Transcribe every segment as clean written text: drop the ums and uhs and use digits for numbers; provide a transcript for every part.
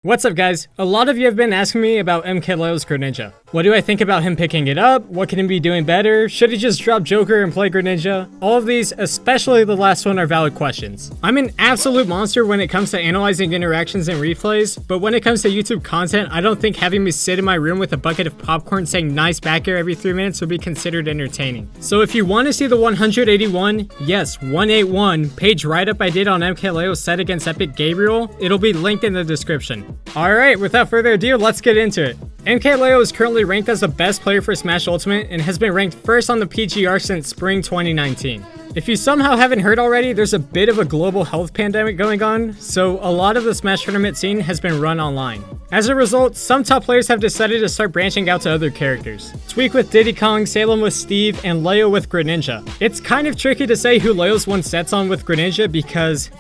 What's up guys? A lot of you have been asking me about MkLeo's Greninja. What do I think about him picking it up? What can he be doing better? Should he just drop Joker and play Greninja? All of these, especially the last one, are valid questions. I'm an absolute monster when it comes to analyzing interactions and replays, but when it comes to YouTube content, I don't think having me sit in my room with a bucket of popcorn saying nice back air every 3 minutes would be considered entertaining. So if you want to see the 181, yes, 181 page write-up I did on MkLeo's set against Epic Gabriel, it'll be linked in the description. Alright, without further ado, let's get into it. MkLeo is currently ranked as the best player for Smash Ultimate and has been ranked first on the PGR since spring 2019. If you somehow haven't heard already, there's a bit of a global health pandemic going on, so a lot of the Smash tournament scene has been run online. As a result, some top players have decided to start branching out to other characters. Tweak with Diddy Kong, Salem with Steve, and Leo with Greninja. It's kind of tricky to say who Leo's won sets on with Greninja because,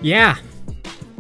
yeah,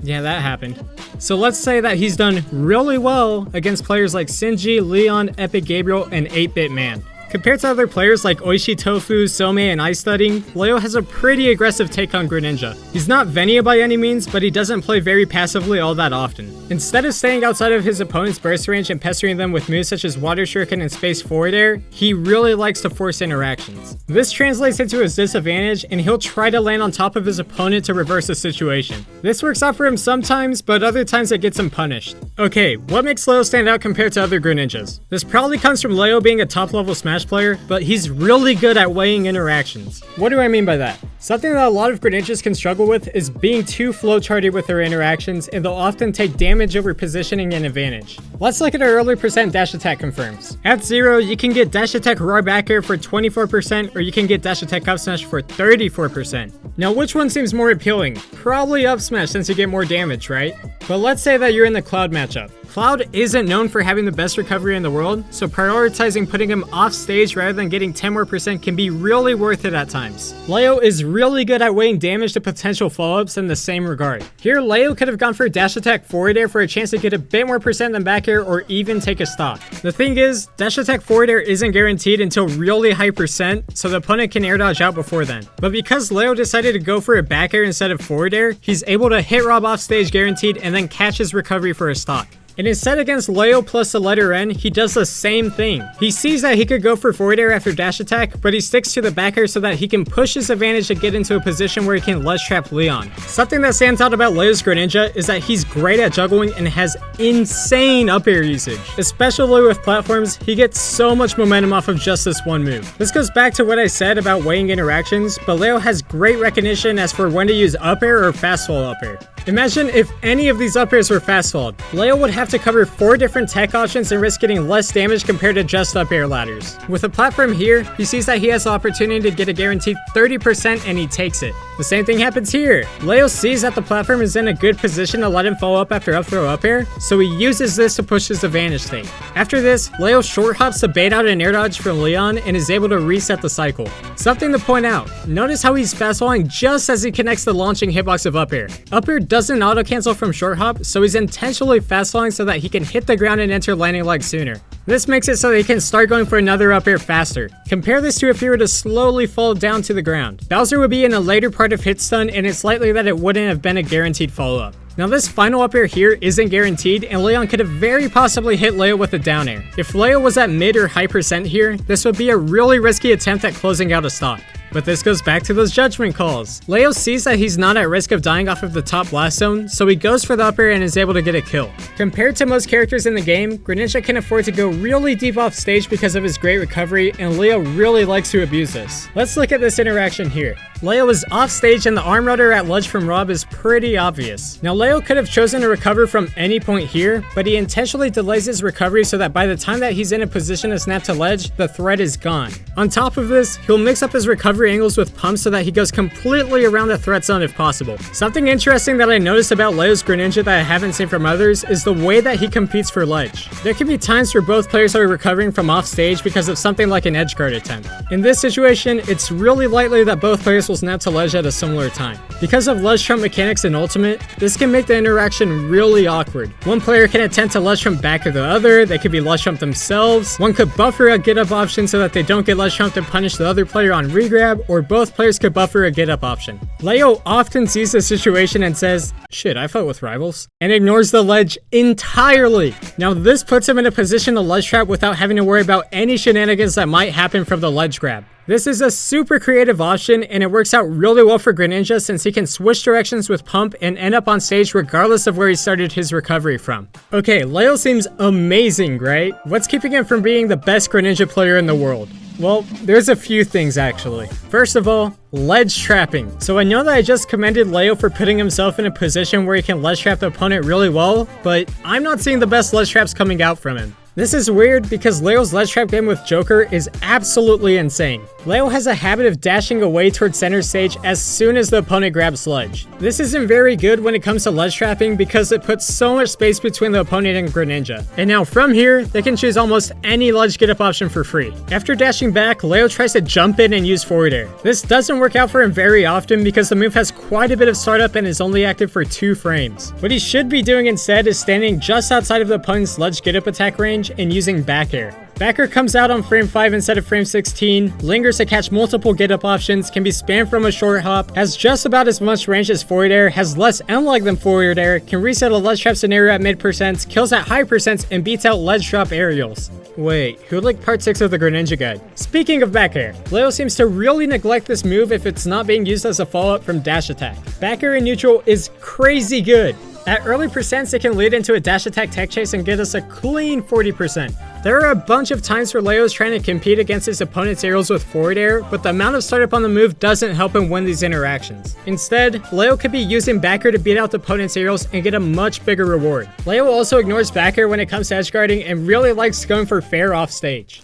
that happened. So let's say that he's done really well against players like Sinji, Leon, Epic Gabriel, and 8-Bit Man. Compared to other players like Oishi Tofu, Some, and Ice Studding, Leo has a pretty aggressive take on Greninja. He's not Venia by any means, but he doesn't play very passively all that often. Instead of staying outside of his opponent's burst range and pestering them with moves such as Water Shuriken and Space Forward Air, he really likes to force interactions. This translates into his disadvantage, and he'll try to land on top of his opponent to reverse the situation. This works out for him sometimes, but other times it gets him punished. Okay, what makes Leo stand out compared to other Greninjas? This probably comes from Leo being a top-level Smash player, but he's really good at weighing interactions. What do I mean by that? Something that a lot of Greninjas can struggle with is being too flowcharty with their interactions, and they'll often take damage over positioning and advantage. Let's look at our early percent dash attack confirms. At 0, you can get dash attack roar back air for 24%, or you can get dash attack up smash for 34%. Now which one seems more appealing? Probably up smash since you get more damage, right? But let's say that you're in the Cloud matchup. Cloud isn't known for having the best recovery in the world, so prioritizing putting him off stage rather than getting 10 more % can be really worth it at times. Leo is really good at weighing damage to potential follow-ups in the same regard. Here, Leo could have gone for dash attack forward air for a chance to get a bit more % than back air or even take a stock. The thing is, dash attack forward air isn't guaranteed until really high %, so the opponent can air dodge out before then. But because Leo decided to go for a back air instead of forward air, he's able to hit Rob off stage guaranteed and then catch his recovery for a stock. In his set against Leo plus the letter N, he does the same thing. He sees that he could go for forward air after dash attack, but he sticks to the back air so that he can push his advantage to get into a position where he can ledge trap Leon. Something that stands out about Leo's Greninja is that he's great at juggling and has insane up air usage. Especially with platforms, he gets so much momentum off of just this one move. This goes back to what I said about weighing interactions, but Leo has great recognition as for when to use up air or fast fall up air. Imagine if any of these up airs were fast falled. Leo would have to cover 4 different tech options and risk getting less damage compared to just up air ladders. With a platform here, he sees that he has the opportunity to get a guaranteed 30% and he takes it. The same thing happens here. Leo sees that the platform is in a good position to let him follow up after up throw up air, so he uses this to push his advantage state. After this, Leo short hops to bait out an air dodge from Leon and is able to reset the cycle. Something to point out, notice how he's fast falling just as he connects the launching hitbox of up air. Up air doesn't auto cancel from short hop, so he's intentionally fast falling so that he can hit the ground and enter landing leg sooner. This makes it so that he can start going for another up air faster. Compare this to if he were to slowly fall down to the ground. Bowser would be in a later part of hit stun, and it's likely that it wouldn't have been a guaranteed follow-up. Now this final up air here isn't guaranteed, and Leon could have very possibly hit Leo with a down air. If Leo was at mid or high % here, this would be a really risky attempt at closing out a stock. But this goes back to those judgment calls. Leo sees that he's not at risk of dying off of the top blast zone, so he goes for the up air and is able to get a kill. Compared to most characters in the game, Greninja can afford to go really deep off stage because of his great recovery, and Leo really likes to abuse this. Let's look at this interaction here. Leo is off stage and the arm rudder at ledge from Rob is pretty obvious. Now Leo could have chosen to recover from any point here, but he intentionally delays his recovery so that by the time that he's in a position to snap to ledge, the threat is gone. On top of this, he'll mix up his recovery angles with pumps so that he goes completely around the threat zone if possible. Something interesting that I noticed about Leo's Greninja that I haven't seen from others is the way that he competes for ledge. There can be times where both players are recovering from off stage because of something like an edge guard attempt. In this situation, it's really likely that both players will snap to ledge at a similar time. Because of ledge trump mechanics in Ultimate, this can make the interaction really awkward. One player can attempt to ledge trump back to the other, they could be ledge trumped themselves, one could buffer a get up option so that they don't get ledge trumped and punish the other player on regrab, grab, or both players could buffer a get up option. Leo often sees the situation and says, "Shit, I fought with rivals," and ignores the ledge entirely. Now this puts him in a position to ledge trap without having to worry about any shenanigans that might happen from the ledge grab. This is a super creative option, and it works out really well for Greninja since he can switch directions with Pump and end up on stage regardless of where he started his recovery from. Okay, Leo seems amazing, right? What's keeping him from being the best Greninja player in the world? Well, there's a few things actually. First of all, ledge trapping. So I know that I just commended Leo for putting himself in a position where he can ledge trap the opponent really well, but I'm not seeing the best ledge traps coming out from him. This is weird because Leo's ledge trap game with Joker is absolutely insane. Leo has a habit of dashing away towards center stage as soon as the opponent grabs ledge. This isn't very good when it comes to ledge trapping because it puts so much space between the opponent and Greninja. And now from here, they can choose almost any ledge get up option for free. After dashing back, Leo tries to jump in and use forward air. This doesn't work out for him very often because the move has quite a bit of startup and is only active for 2 frames. What he should be doing instead is standing just outside of the opponent's ledge get up attack range and using back air. Back air comes out on frame 5 instead of frame 16, lingers to catch multiple get up options, can be spammed from a short hop, has just about as much range as forward air, has less end lag than forward air, can reset a ledge trap scenario at mid percents, kills at high percents, and beats out ledge drop aerials. Wait, who linked part 6 of the Greninja guide? Speaking of back air, Leo seems to really neglect this move if it's not being used as a follow-up from dash attack. Back air in neutral is crazy good. At early percents, it can lead into a dash attack tech chase and get us a clean 40%. There are a bunch of times where Leo is trying to compete against his opponent's aerials with forward air, but the amount of startup on the move doesn't help him win these interactions. Instead, Leo could be using back air to beat out the opponent's aerials and get a much bigger reward. Leo also ignores back air when it comes to edge guarding and really likes going for fair off stage.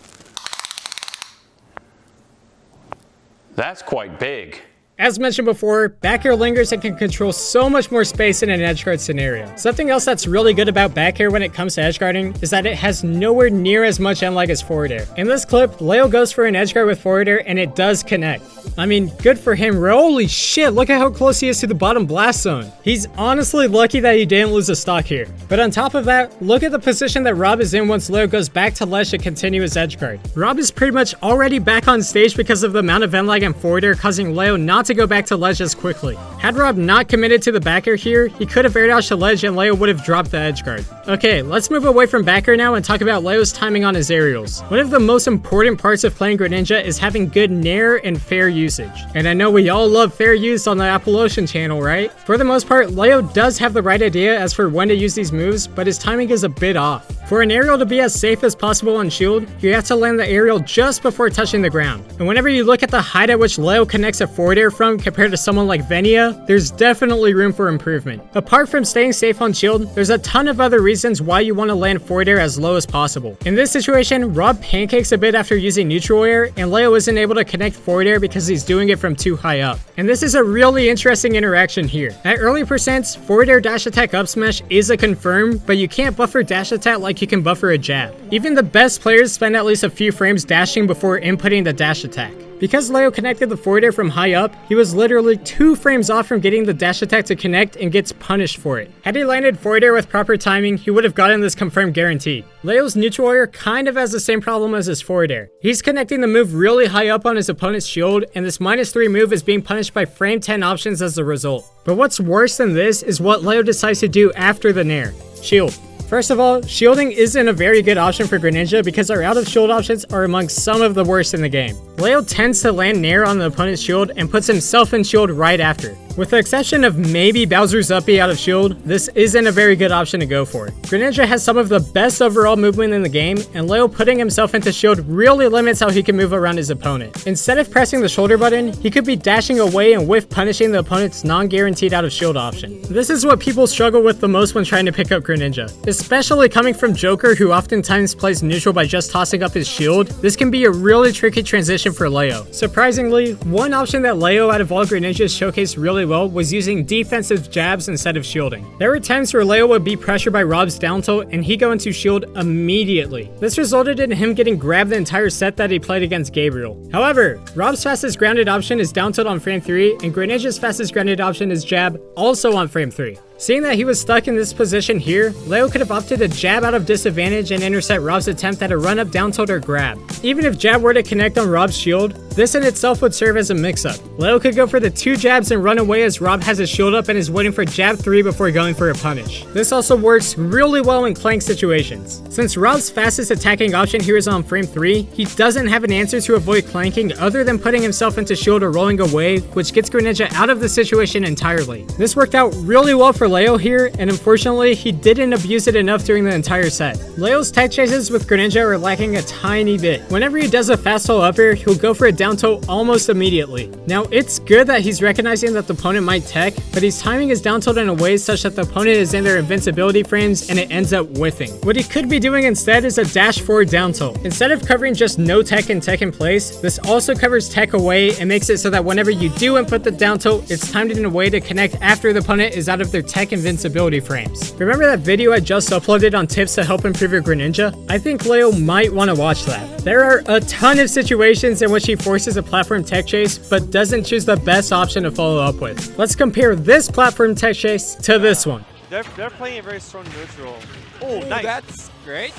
That's quite big. As mentioned before, back air lingers and can control so much more space in an edge guard scenario. Something else that's really good about back air when it comes to edge guarding is that it has nowhere near as much end lag as forward air. In this clip, Leo goes for an edge guard with forward air and it does connect. I mean, good for him. Holy shit, look at how close he is to the bottom blast zone. He's honestly lucky that he didn't lose a stock here. But on top of that, look at the position that Rob is in once Leo goes back to ledge to continue his edge guard. Rob is pretty much already back on stage because of the amount of end lag and forward air causing Leo not to go back to ledge as quickly. Had Rob not committed to the back air here, he could have air dashed to ledge and Leo would have dropped the edge guard. Okay, let's move away from back air now and talk about Leo's timing on his aerials. One of the most important parts of playing Greninja is having good nair and fair usage. And I know we all love fair use on the Apple Ocean channel, right? For the most part, Leo does have the right idea as for when to use these moves, but his timing is a bit off. For an aerial to be as safe as possible on shield, you have to land the aerial just before touching the ground. And whenever you look at the height at which Leo connects a forward air from compared to someone like Venia, there's definitely room for improvement. Apart from staying safe on shield, there's a ton of other reasons why you want to land forward air as low as possible. In this situation, Rob pancakes a bit after using neutral air, and Leo isn't able to connect forward air because he's doing it from too high up. And this is a really interesting interaction here. At early percents, forward air dash attack up smash is a confirm, but you can't buffer dash attack like you can buffer a jab. Even the best players spend at least a few frames dashing before inputting the dash attack. Because Leo connected the forward air from high up, he was literally 2 frames off from getting the dash attack to connect and gets punished for it. Had he landed forward air with proper timing, he would have gotten this confirmed guaranteed. Leo's neutral air kind of has the same problem as his forward air. He's connecting the move really high up on his opponent's shield, and this -3 move is being punished by frame 10 options as a result. But what's worse than this is what Leo decides to do after the nair. Shield. First of all, shielding isn't a very good option for Greninja because our out of shield options are among some of the worst in the game. Leo tends to land nair on the opponent's shield and puts himself in shield right after. With the exception of maybe Bowser's Uppy out of shield, this isn't a very good option to go for. Greninja has some of the best overall movement in the game, and Leo putting himself into shield really limits how he can move around his opponent. Instead of pressing the shoulder button, he could be dashing away and whiff punishing the opponent's non-guaranteed out of shield option. This is what people struggle with the most when trying to pick up Greninja. Especially coming from Joker, who oftentimes plays neutral by just tossing up his shield, this can be a really tricky transition for Leo. Surprisingly, one option that Leo out of all Greninjas showcased really well was using defensive jabs instead of shielding. There were times where Leo would be pressured by Rob's down tilt and he'd go into shield immediately. This resulted in him getting grabbed the entire set that he played against Gabriel. However, Rob's fastest grounded option is down tilt on frame 3, and Greninja's fastest grounded option is jab, also on frame 3. Seeing that he was stuck in this position here, Leo could have opted to jab out of disadvantage and intercept Rob's attempt at a run up down tilt or grab. Even if jab were to connect on Rob's shield, this in itself would serve as a mix-up. Leo could go for the 2 jabs and run away as Rob has his shield up and is waiting for jab 3 before going for a punish. This also works really well in clank situations. Since Rob's fastest attacking option here is on frame 3, he doesn't have an answer to avoid clanking other than putting himself into shield or rolling away, which gets Greninja out of the situation entirely. This worked out really well for Leo here, and unfortunately, he didn't abuse it enough during the entire set. Leo's tech chases with Greninja are lacking a tiny bit. Whenever he does a fast hold up air, he'll go for a down tilt almost immediately. Now, it's good that he's recognizing that the opponent might tech, but he's timing his down tilt in a way such that the opponent is in their invincibility frames and it ends up whiffing. What he could be doing instead is a dash forward down tilt. Instead of covering just no tech and tech in place, this also covers tech away and makes it so that whenever you do input the down tilt, it's timed in a way to connect after the opponent is out of their tech invincibility frames. Remember that video I just uploaded on tips to help improve your Greninja? I think Leo might want to watch that. There are a ton of situations in which he forces a platform tech chase, but doesn't choose the best option to follow up with. Let's compare this platform tech chase to this one. They're playing a very strong neutral. Oh, nice. That's great.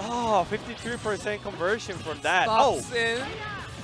Oh, 53% conversion from that. Stops in.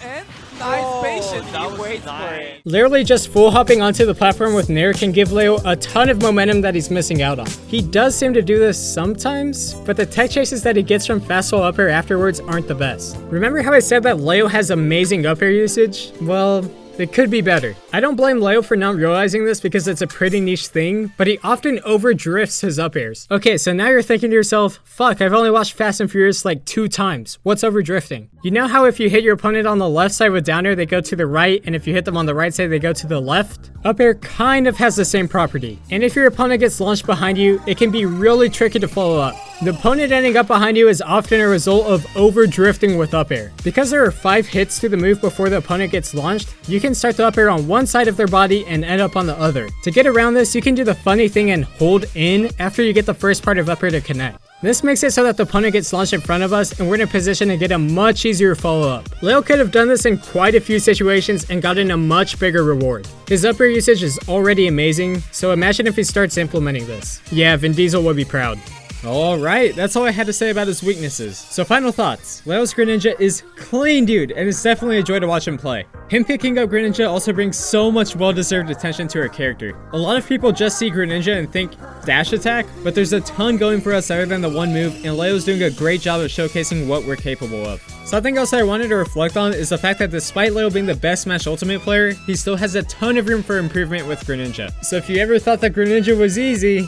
And nice patience. He waits for it. Literally just full hopping onto the platform with Nair can give Leo a ton of momentum that he's missing out on. He does seem to do this sometimes, but the tech chases that he gets from fast hold up air afterwards aren't the best. Remember how I said that Leo has amazing up air usage? Well, it could be better. I don't blame Leo for not realizing this because it's a pretty niche thing, but he often overdrifts his up airs. Okay, so now you're thinking to yourself, fuck, I've only watched Fast and Furious like 2 times. What's overdrifting? You know how if you hit your opponent on the left side with down air, they go to the right, and if you hit them on the right side, they go to the left? Up air kind of has the same property. And if your opponent gets launched behind you, it can be really tricky to follow up. The opponent ending up behind you is often a result of overdrifting with up air. Because there are 5 hits to the move before the opponent gets launched, you can start the up air on one side of their body and end up on the other. To get around this, you can do the funny thing and hold in after you get the first part of up air to connect. This makes it so that the opponent gets launched in front of us and we're in a position to get a much easier follow-up. Leo could have done this in quite a few situations and gotten a much bigger reward. His up air usage is already amazing, so imagine if he starts implementing this. Yeah, Vin Diesel would be proud. Alright, that's all I had to say about his weaknesses. So final thoughts. Leo's Greninja is clean, dude, and it's definitely a joy to watch him play. Him picking up Greninja also brings so much well-deserved attention to our character. A lot of people just see Greninja and think dash attack, but there's a ton going for us other than the one move, and Leo's doing a great job of showcasing what we're capable of. Something else I wanted to reflect on is the fact that despite Leo being the best Smash Ultimate player, he still has a ton of room for improvement with Greninja. So if you ever thought that Greninja was easy,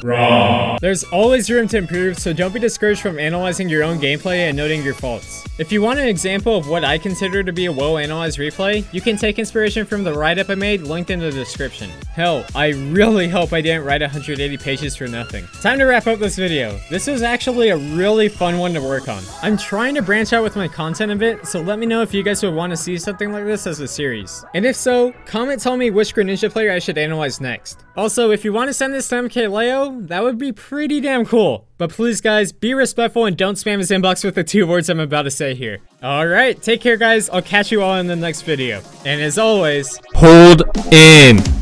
wrong. There's always room to improve, so don't be discouraged from analyzing your own gameplay and noting your faults. If you want an example of what I consider to be a well-analyzed replay, you can take inspiration from the write-up I made linked in the description. Hell, I really hope I didn't write 180 pages for nothing. Time to wrap up this video. This was actually a really fun one to work on. I'm trying to branch out with my content a bit, so let me know if you guys would want to see something like this as a series. And if so, comment telling me which Greninja player I should analyze next. Also, if you want to send this to MkLeo, that would be pretty damn cool. But please guys, be respectful and don't spam his inbox with the 2 words I'm about to say here. Alright, take care guys, I'll catch you all in the next video. And as always, hold in.